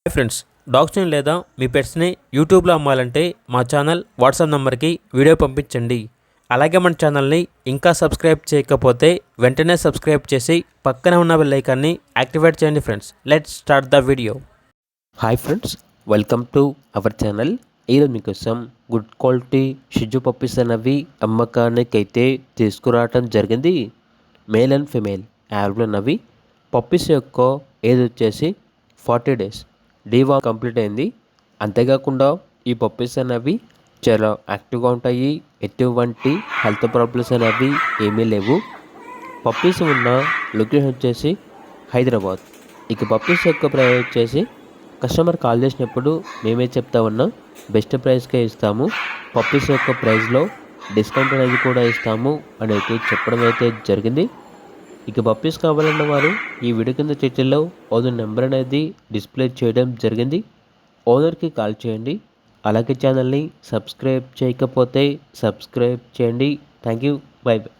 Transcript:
Hi friends, డాగ్స్ని లేదా మీ పెట్స్ని యూట్యూబ్లో అమ్మాలంటే మా ఛానల్ వాట్సాప్ నెంబర్కి వీడియో పంపించండి. అలాగే మన ఛానల్ని ఇంకా సబ్స్క్రైబ్ చేయకపోతే వెంటనే సబ్స్క్రైబ్ చేసి పక్కనే ఉన్న బెల్ ఐకాన్ని యాక్టివేట్ చేయండి friends. Let's start the video. Hi friends, welcome to our channel. ఈరోజు మీకోసం గుడ్ క్వాలిటీ షిజు పప్పీస్ అనేవి అమ్మకానికి అయితే తీసుకురావటం జరిగింది. మేల్ అండ్ ఫిమేల్ యావరేజ్ అన్నవి. పప్పీస్ యొక్క ఏజ్ వచ్చేసి 40 days. డీవార్మ్ కంప్లీట్ అయింది. అంతేకాకుండా ఈ పప్పీస్ అనేవి చాలా యాక్టివ్గా ఉంటాయి. ఎటువంటి హెల్త్ ప్రాబ్లమ్స్ అనేవి ఏమీ లేవు. పప్పీస్ ఉన్న లొకేషన్ వచ్చేసి హైదరాబాద్. ఇక పప్పీస్ యొక్క ప్రైస్ వచ్చేసి కస్టమర్ కాల్ చేసినప్పుడు మేమే చెప్తా ఉన్నాం, బెస్ట్ ప్రైస్కే ఇస్తాము, పప్పీస్ యొక్క ప్రైస్లో డిస్కౌంట్ అనేది కూడా ఇస్తాము అని అయితే చెప్పడం అయితే జరిగింది. ఇక పప్పీస్ కావాలన్న వారు ఈ వీడియో కింద చర్చల్లో ఓనర్ నెంబర్ అనేది డిస్ప్లే చేయడం జరిగింది. ఓనర్కి కాల్ చేయండి. అలాగే ఛానల్ని సబ్స్క్రైబ్ చేయకపోతే సబ్స్క్రైబ్ చేయండి. Thank you. By by.